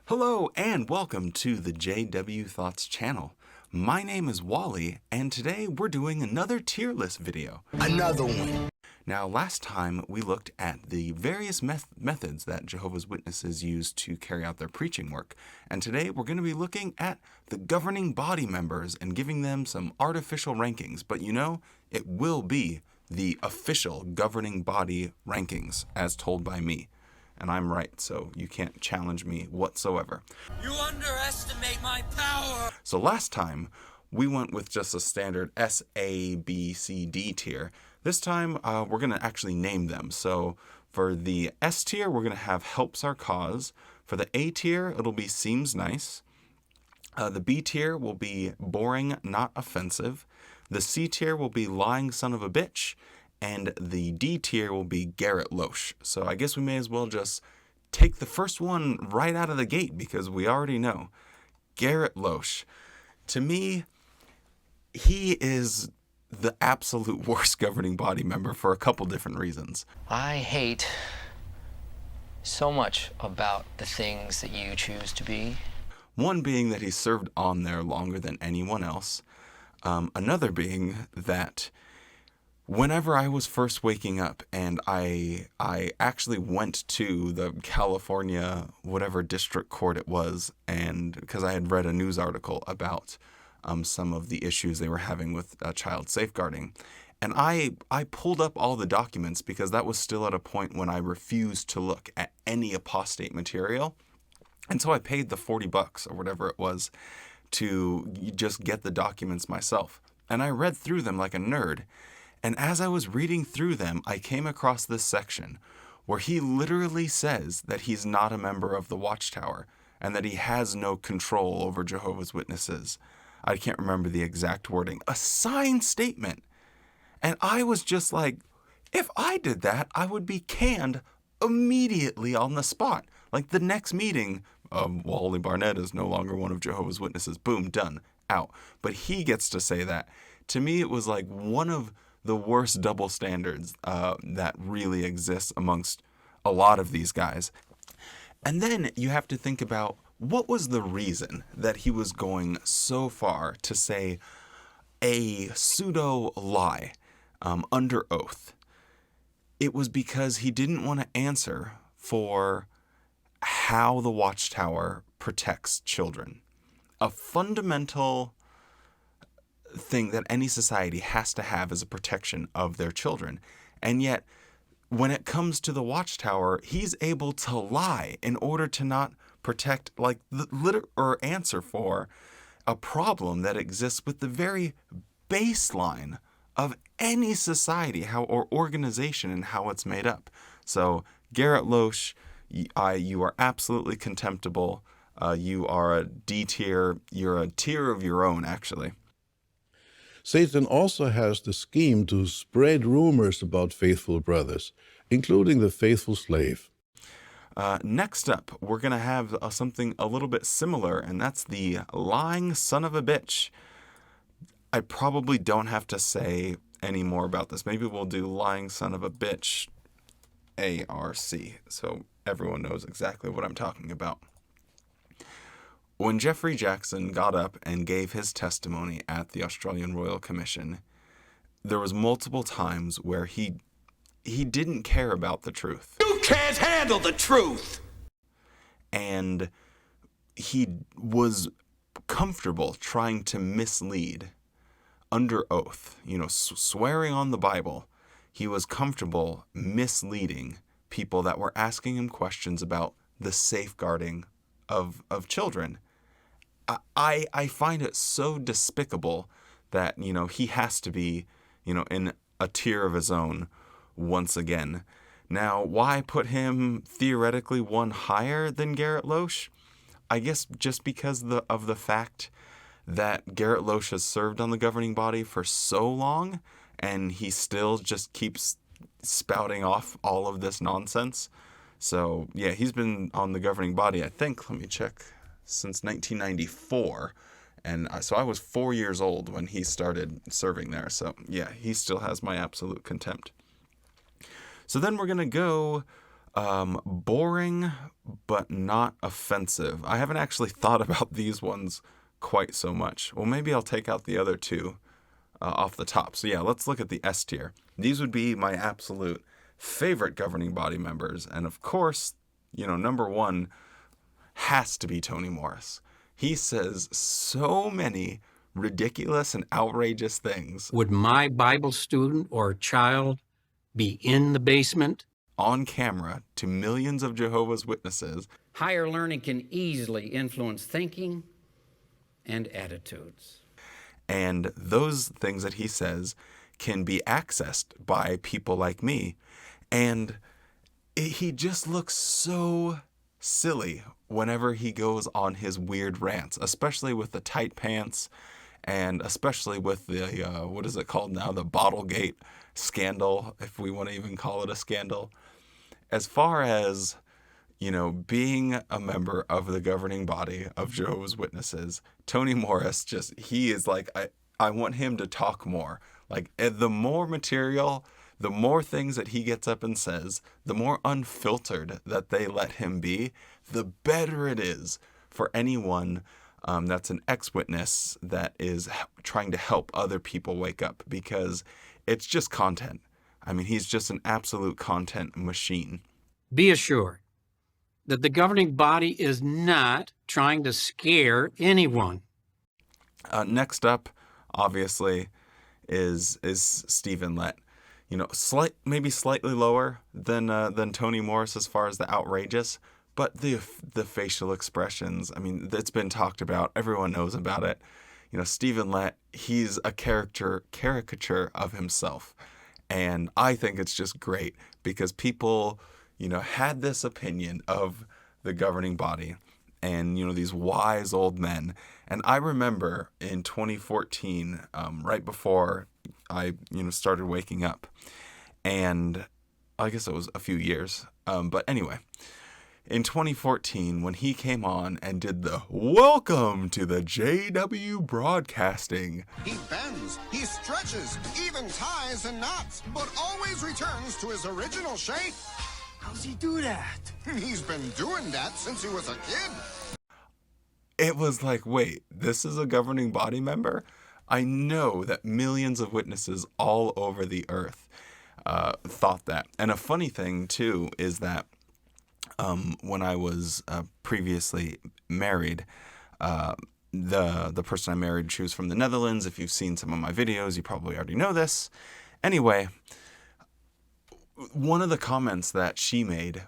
Hello and welcome to the JW Thoughts channel. My name is Wally and today we're doing another tier list video. Another one. Now last time we looked at the various methods that Jehovah's Witnesses use to carry out their preaching work. And today we're going to be looking at the governing body members and giving them some artificial rankings. But you know, it will be the official governing body rankings as told by me. And I'm right, so you can't challenge me whatsoever. You underestimate my power! So last time, we went with just a standard S, A, B, C, D tier. This time, we're going to actually name them. So for the S tier, we're going to have helps our cause. For the A tier, it'll be seems nice. The B tier will be boring, not offensive. The C tier will be lying son of a bitch. And the D tier will be Garrett Loesch. So I guess we may as well just take the first one right out of the gate because we already know. Garrett Loesch. To me, he is the absolute worst governing body member for a couple different reasons. I hate so much about the things that you choose to be. One being that he served on there longer than anyone else. Another being that whenever I was first waking up and I actually went to the California, whatever district court it was, and because I had read a news article about some of the issues they were having with child safeguarding. And I pulled up all the documents because that was still at a point when I refused to look at any apostate material. And so I paid the $40 or whatever it was to just get the documents myself. And I read through them like a nerd. And as I was reading through them, I came across this section where he literally says that he's not a member of the Watchtower and that he has no control over Jehovah's Witnesses. I can't remember the exact wording. A signed statement. And I was just like, if I did that, I would be canned immediately on the spot. Like the next meeting, Wally Barnett is no longer one of Jehovah's Witnesses. Boom, done, out. But he gets to say that. To me, it was like one of the worst double standards that really exists amongst a lot of these guys. And then you have to think about what was the reason that he was going so far to say a pseudo lie under oath. It was because he didn't want to answer for how the Watchtower protects children. A fundamental thing that any society has to have as a protection of their children. And yet, when it comes to the Watchtower, he's able to lie in order to not protect, like, or answer for a problem that exists with the very baseline of any society, or organization, and how it's made up. So, Garrett Loesch, you are absolutely contemptible. You are a D tier. You're a tier of your own, actually. Satan also has the scheme to spread rumors about faithful brothers, including the faithful slave. Next up, we're going to have something a little bit similar, and that's the lying son of a bitch. I probably don't have to say any more about this. Maybe we'll do lying son of a bitch ARC, so everyone knows exactly what I'm talking about. When Jeffrey Jackson got up and gave his testimony at the Australian Royal Commission, there was multiple times where he didn't care about the truth. You can't handle the truth! And he was comfortable trying to mislead under oath, swearing on the Bible. He was comfortable misleading people that were asking him questions about the safeguarding of children. I find it so despicable that, he has to be, in a tier of his own once again. Now, why put him theoretically one higher than Garrett Loesch? I guess just because of the fact that Garrett Loesch has served on the governing body for so long and he still just keeps spouting off all of this nonsense. So, yeah, he's been on the governing body, I think, let me check, since 1994. And so I was 4 years old when he started serving there. So, yeah, he still has my absolute contempt. So then we're going to go Boring, but not offensive. I haven't actually thought about these ones quite so much. Well, maybe I'll take out the other two off the top. So yeah, let's look at the S tier. These would be my absolute favorite governing body members. And of course, number one has to be Tony Morris. He says so many ridiculous and outrageous things. Would my Bible student or child be in the basement? On camera to millions of Jehovah's Witnesses. Higher learning can easily influence thinking and attitudes. And those things that he says can be accessed by people like me. And he just looks so silly whenever he goes on his weird rants, especially with the tight pants and especially with the, what is it called now? The Bottlegate scandal, if we want to even call it a scandal. As far as, being a member of the governing body of Jehovah's Witnesses, Tony Morris he is like, I want him to talk more. Like, the more material, the more things that he gets up and says, the more unfiltered that they let him be, the better it is for anyone that's an ex-witness that is trying to help other people wake up, because it's just content. I mean, he's just an absolute content machine. Be assured that the governing body is not trying to scare anyone. Next up, obviously, is Stephan Lett. Maybe slightly lower than Tony Morris as far as the outrageous, but the facial expressions. I mean, it's been talked about. Everyone knows about it. Stephan Lett, he's a caricature of himself. And I think it's just great because people, had this opinion of the governing body and, these wise old men. And I remember in 2014, right before I, started waking up, and I guess it was a few years. But anyway, in 2014, when he came on and did the welcome to the JW broadcasting. He bends, he stretches, even ties and knots, but always returns to his original shape. How's he do that? He's been doing that since he was a kid. It was like, wait, this is a governing body member? I know that millions of witnesses all over the earth thought that. And a funny thing, too, is that when I was previously married, the person I married, she was from the Netherlands. If you've seen some of my videos, you probably already know this. Anyway, one of the comments that she made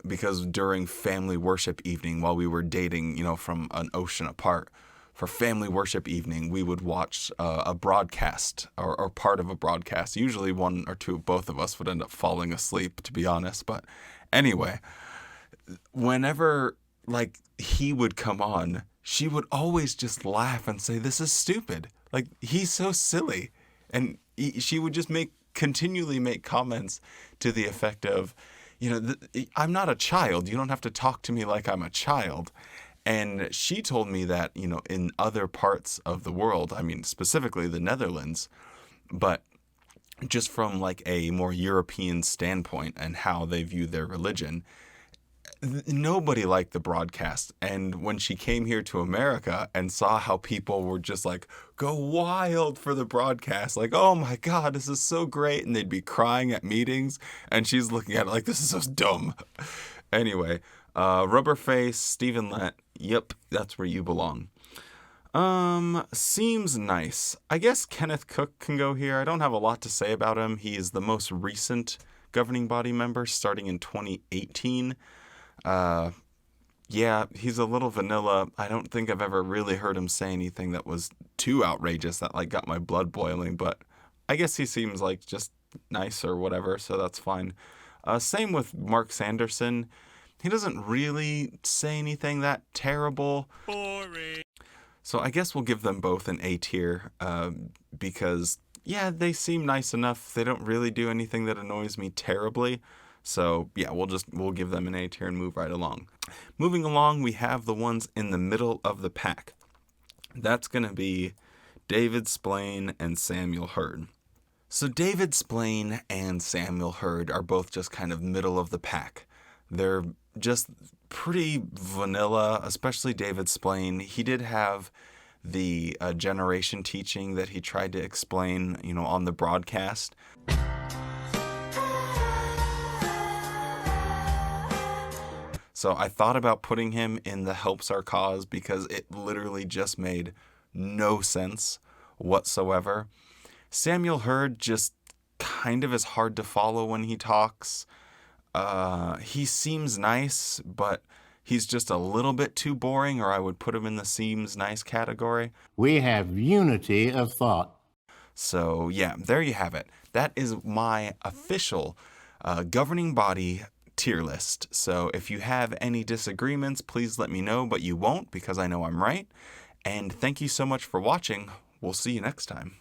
because during family worship evening, while we were dating, from an ocean apart, for family worship evening, we would watch a broadcast or part of a broadcast. Usually one or two, both of us would end up falling asleep, to be honest. But anyway, whenever he would come on, she would always just laugh and say, "This is stupid. Like, he's so silly." And she would just continually make comments to the effect of, I'm not a child. You don't have to talk to me like I'm a child. And she told me that, in other parts of the world, I mean, specifically the Netherlands, but just from a more European standpoint and how they view their religion, nobody liked the broadcast. And when she came here to America and saw how people were just go wild for the broadcast, oh my God, this is so great. And they'd be crying at meetings. And she's looking at it this is so dumb. Anyway, Rubberface, Stephan Lett, yep, that's where you belong. Seems nice. I guess Kenneth Cook can go here. I don't have a lot to say about him. He is the most recent governing body member, starting in 2018. Yeah, he's a little vanilla. I don't think I've ever really heard him say anything that was too outrageous that got my blood boiling, but I guess he seems just nice or whatever, so that's fine. Same with Mark Sanderson. He doesn't really say anything that terrible. Boring. So I guess we'll give them both an A tier, because yeah, they seem nice enough. They don't really do anything that annoys me terribly. So yeah, we'll give them an A tier and move right along. Moving along, we have the ones in the middle of the pack. That's going to be David Splain and Samuel Hurd. So David Splain and Samuel Hurd are both just kind of middle of the pack. They're just pretty vanilla, especially David Splain. He did have the generation teaching that he tried to explain, on the broadcast. So I thought about putting him in the Helps Our Cause because it literally just made no sense whatsoever. Samuel Hurd just kind of is hard to follow when he talks. He seems nice, but he's just a little bit too boring, or I would put him in the seems nice category. We have unity of thought. So yeah, there you have it. That is my official governing body tier list. So if you have any disagreements, please let me know, but you won't because I know I'm right. And thank you so much for watching. We'll see you next time.